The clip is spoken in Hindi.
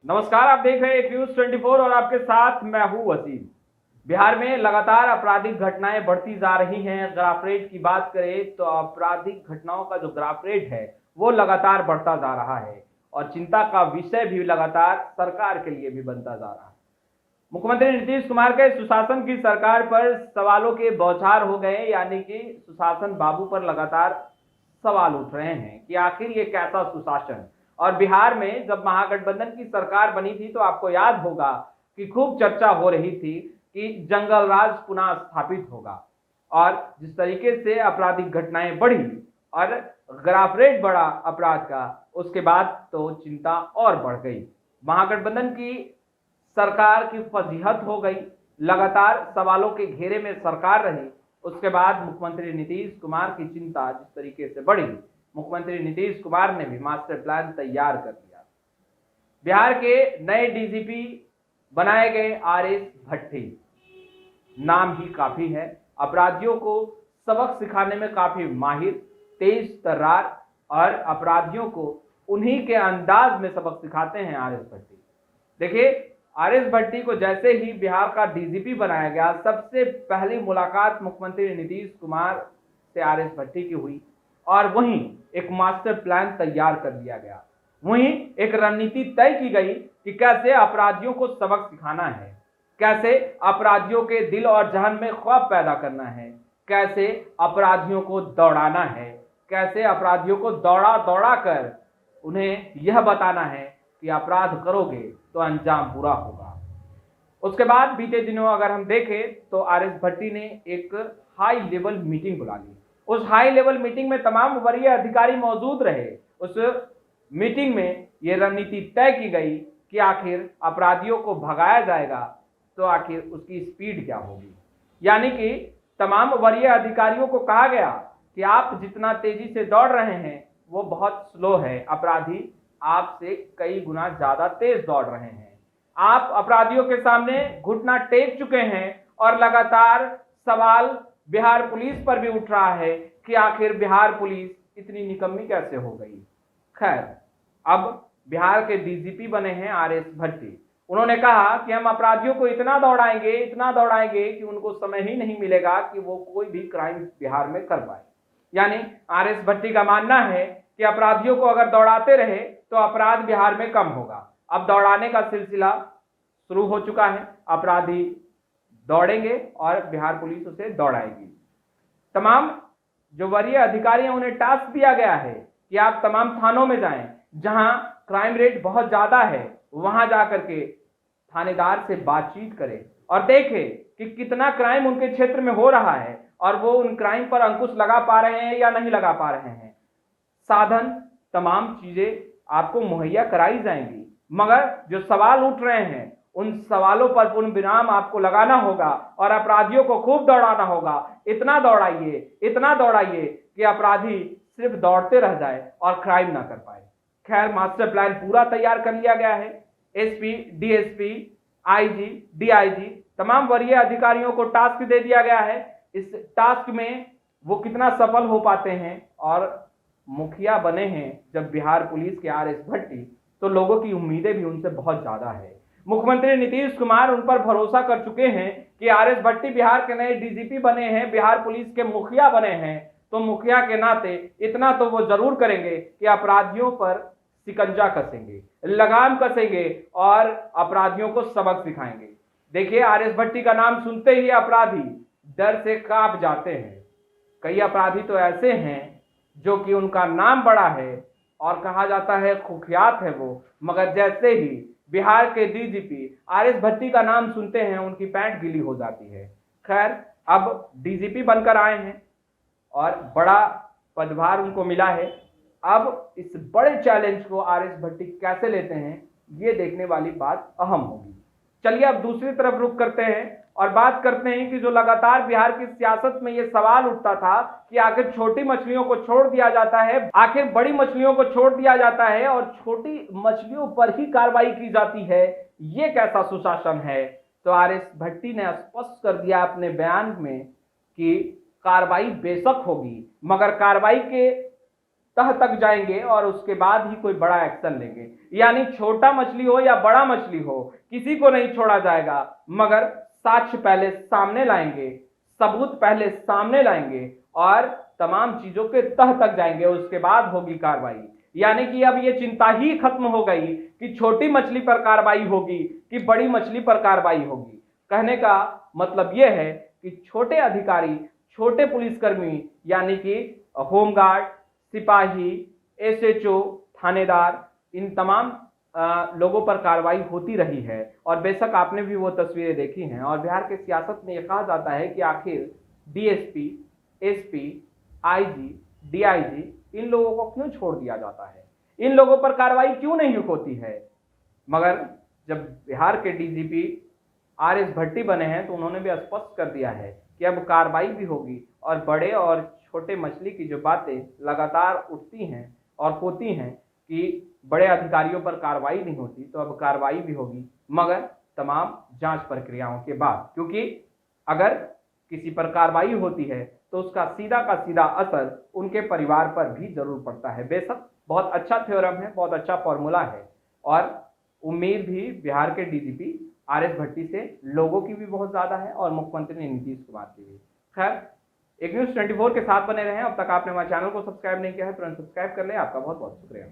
नमस्कार, आप देख रहे हैं Q24 और आपके साथ मैं हूं वसीम। बिहार में लगातार आपराधिक घटनाएं बढ़ती जा रही हैं। ग्राफ रेट की बात करें तो आपराधिक घटनाओं का जो ग्राफ रेट है वो लगातार बढ़ता जा रहा है और चिंता का विषय भी लगातार सरकार के लिए भी बनता जा रहा है। मुख्यमंत्री नीतीश कुमार के सुशासन की सरकार पर सवालों के बौछार हो गए, यानी कि सुशासन बाबू पर लगातार सवाल उठ रहे हैं कि आखिर ये कैसा सुशासन। और बिहार में जब महागठबंधन की सरकार बनी थी तो आपको याद होगा कि खूब चर्चा हो रही थी कि जंगल राज पुनः स्थापित होगा। और जिस तरीके से आपराधिक घटनाएं बढ़ी और ग्राफ रेट बढ़ा अपराध का, उसके बाद तो चिंता और बढ़ गई। महागठबंधन की सरकार की फजीहत हो गई, लगातार सवालों के घेरे में सरकार रही। उसके बाद मुख्यमंत्री नीतीश कुमार की चिंता जिस तरीके से बढ़ी, मुख्यमंत्री नीतीश कुमार ने भी मास्टर प्लान तैयार कर दिया। बिहार के नए डीजीपी बनाए गए आरएस भट्टी। नाम ही काफी है, अपराधियों को सबक सिखाने में काफी माहिर, तेज तर्रार और अपराधियों को उन्हीं के अंदाज में सबक सिखाते हैं आरएस भट्टी। देखिए, आरएस भट्टी को जैसे ही बिहार का डीजीपी बनाया गया, सबसे पहली मुलाकात मुख्यमंत्री नीतीश कुमार से आरएस भट्टी की हुई और वहीं एक मास्टर प्लान तैयार कर दिया गया। वहीं एक रणनीति तय की गई कि कैसे अपराधियों को सबक सिखाना है, कैसे अपराधियों के दिल और जहन में खौफ पैदा करना है, कैसे अपराधियों को दौड़ाना है, कैसे अपराधियों को दौड़ा दौड़ा कर उन्हें यह बताना है कि अपराध करोगे तो अंजाम बुरा होगा। उसके बाद बीते दिनों अगर हम देखें तो आरएस भट्टी ने एक हाई लेवल मीटिंग बुला ली। उस हाई लेवल मीटिंग में तमाम वरीय अधिकारी मौजूद रहे। उस मीटिंग में यह रणनीति तय की गई कि आखिर अपराधियों को भगाया जाएगा तो आखिर उसकी स्पीड क्या होगी। यानी कि तमाम वरीय अधिकारियों को कहा गया कि आप जितना तेजी से दौड़ रहे हैं वो बहुत स्लो है, अपराधी आपसे कई गुना ज्यादा तेज दौड़ रहे हैं। आप अपराधियों के सामने घुटना टेक चुके हैं और लगातार सवाल बिहार पुलिस पर भी उठ रहा है कि आखिर बिहार पुलिस इतनी निकम्मी कैसे हो गई। खैर, अब बिहार के डीजीपी बने हैं आरएस भट्टी। उन्होंने कहा कि हम अपराधियों को इतना दौड़ाएंगे कि उनको समय ही नहीं मिलेगा कि वो कोई भी क्राइम बिहार में कर पाए। यानी आरएस भट्टी का मानना है कि अपराधियों को अगर दौड़ाते रहे तो अपराध बिहार में कम होगा। अब दौड़ाने का सिलसिला शुरू हो चुका है, अपराधी दौड़ेंगे और बिहार पुलिस उसे दौड़ाएगी। तमाम जो वरीय अधिकारी हैं उन्हें टास्क दिया गया है कि आप तमाम थानों में जाएं जहां क्राइम रेट बहुत ज्यादा है, वहां जाकर के थानेदार से बातचीत करें और देखें कि कितना क्राइम उनके क्षेत्र में हो रहा है और वो उन क्राइम पर अंकुश लगा पा रहे हैं या नहीं लगा पा रहे हैं। साधन, तमाम चीजें आपको मुहैया कराई जाएंगी, मगर जो सवाल उठ रहे हैं उन सवालों पर पूर्ण विराम आपको लगाना होगा और अपराधियों को खूब दौड़ाना होगा। इतना दौड़ाइए कि अपराधी सिर्फ दौड़ते रह जाए और क्राइम ना कर पाए। खैर, मास्टर प्लान पूरा तैयार कर लिया गया है। एसपी, डीएसपी, आईजी, डीआईजी तमाम वरीय अधिकारियों को टास्क दे दिया गया है। इस टास्क में वो कितना सफल हो पाते हैं और मुखिया बने हैं जब बिहार पुलिस के आरएस भट्टी, तो लोगों की उम्मीदें भी उनसे बहुत ज्यादा है। मुख्यमंत्री नीतीश कुमार उन पर भरोसा कर चुके हैं कि आरएस भट्टी बिहार के नए डीजीपी बने हैं, बिहार पुलिस के मुखिया बने हैं, तो मुखिया के नाते इतना तो वो जरूर करेंगे कि अपराधियों पर शिकंजा कसेंगे, लगाम कसेंगे और अपराधियों को सबक सिखाएंगे। देखिए, आरएस भट्टी का नाम सुनते ही अपराधी डर से कांप जाते हैं। कई अपराधी तो ऐसे हैं जो कि उनका नाम बड़ा है और कहा जाता है कुख्यात है वो, मगर जैसे ही बिहार के डीजीपी आरएस भट्टी का नाम सुनते हैं उनकी पैंट गीली हो जाती है। खैर, अब डीजीपी बनकर आए हैं और बड़ा पदभार उनको मिला है। अब इस बड़े चैलेंज को आरएस भट्टी कैसे लेते हैं, ये देखने वाली बात अहम होगी। चलिए अब दूसरी तरफ रुख करते हैं और बात करते हैं कि जो लगातार बिहार की सियासत में ये सवाल उठता था कि आखिर छोटी मछलियों को छोड़ दिया जाता है, आखिर बड़ी मछलियों को छोड़ दिया जाता है और छोटी मछलियों पर ही कार्रवाई की जाती है, ये कैसा सुशासन है। तो आरएस भट्टी ने स्पष्ट कर दिया अपने बयान में कि कार्रवाई बेशक होगी, मगर कार्रवाई के तह तक जाएंगे और उसके बाद ही कोई बड़ा एक्शन लेंगे। यानी छोटा मछली हो या बड़ा मछली हो, किसी को नहीं छोड़ा जाएगा, मगर साक्ष्य पहले सामने लाएंगे, सबूत पहले सामने लाएंगे और तमाम चीजों के तह तक जाएंगे, उसके बाद होगी कार्रवाई। यानी कि अब ये चिंता ही खत्म हो गई कि छोटी मछली पर कार्रवाई होगी कि बड़ी मछली पर कार्रवाई होगी। कहने का मतलब यह है कि छोटे अधिकारी, छोटे पुलिसकर्मी यानी कि होमगार्ड, सिपाही, एसएचओ, थानेदार, इन तमाम लोगों पर कार्रवाई होती रही है। और बेशक आपने भी वो तस्वीरें देखी हैं। और बिहार के सियासत में यह कहा जाता है कि आखिर डीएसपी, एसपी, आईजी, डीआईजी, इन लोगों को क्यों छोड़ दिया जाता है, इन लोगों पर कार्रवाई क्यों नहीं होती है। मगर जब बिहार के डीजीपी आरएस भट्टी बने हैं तो उन्होंने भी स्पष्ट कर दिया है कि अब कार्रवाई भी होगी और बड़े और छोटे मछली की जो बातें लगातार उठती हैं और होती हैं कि बड़े अधिकारियों पर कार्रवाई नहीं होती, तो अब कार्रवाई भी होगी, मगर तमाम जांच प्रक्रियाओं के बाद। क्योंकि अगर किसी पर कार्रवाई होती है तो उसका सीधा का सीधा असर उनके परिवार पर भी जरूर पड़ता है। बेशक बहुत अच्छा थ्योरम है, बहुत अच्छा फॉर्मूला है और उम्मीद भी बिहार के डीजीपी आरएस भट्टी से लोगों की भी बहुत ज्यादा है और मुख्यमंत्री नीतीश कुमार की भी। खैर, एक न्यूज़ 24 के साथ बने रहें। अब तक आपने हमारे चैनल को सब्सक्राइब नहीं किया है तुरंत सब्सक्राइब कर लें। आपका बहुत बहुत शुक्रिया।